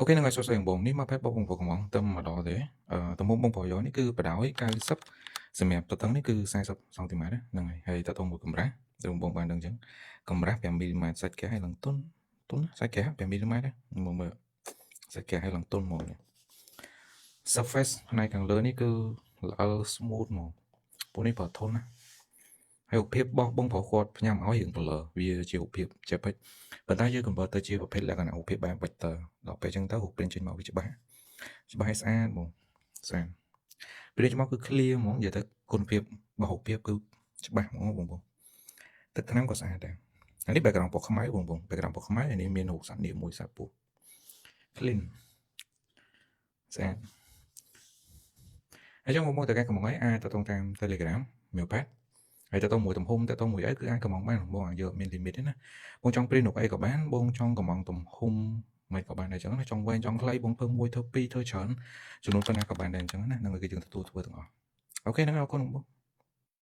Ok ហ្នឹងហើយសួស្តីបងប្អូននេះមកផេតបងប្អូនកំងទៅម្ដងទេទំហំបងប្អូនយកនេះគឺបដ ாய் 90សម្រាប់តឹងនេះគឺ40សង់ទីម៉ែត្រហ្នឹងហើយតើតមួយកម្រាស់ដែលបងប្អូនបានដឹងអញ្ចឹងកម្រាស់5មីលីម៉ែត្រសាច់កែហើយឡើងទុនសាច់កែ5មីលីម៉ែត្រមកមើលសាច់កែហើយឡើងទុនមក surface ផ្នែកខាងលើនេះគឺល្អិល smooth មកពួកនេះបើធន់ណាហើយរូបភាពរបស់បងប្រុសគាត់ផ្ញើមកឲ្យរឿង blur វាជារូបភាព JPEG ប៉ុន្តែយើង convert ទៅជាប្រភេទលក្ខណៈរូបភាពបែប vector ដល់ពេលអញ្ចឹងទៅរូបព្រាងចេញមកវាច្បាស់ឲ្យស្អាតបងស្អាតព្រាងចេញមកគឺ clear ហ្មងនិយាយទៅគុណភាពរបស់រូបភាពគឺច្បាស់ហ្មងបងប្អូនទឹកថ្នាំក៏ស្អាតដែរអានេះ background ពណ៌ខ្មៅបងប្អូន background ពណ៌ខ្មៅអានេះមានរូបសត្វនាគមួយសត្វពស់ clean ស្អាតហើយចឹងបងប្អូនតើការកំងអីអាចទៅតាម Telegram មេផាត់ហើយទៅមួយទំហំទៅមួយអីគឺអាចកំងបានបងយកមាន limit ទេណាបងចង់ព្រីនរូបអីក៏បានបងចង់កំងទំហំមិនក៏បានដែរចឹងណាចង់វែងចង់ខ្លីបងធ្វើ1ធ្វើ2ធ្វើច្រើនចំនួនប៉ុណ្ណាក៏បានដែរចឹងណាហ្នឹងគឺយើងទទួលធ្វើទាំងអស់អូខេហ្នឹងអរគុណបង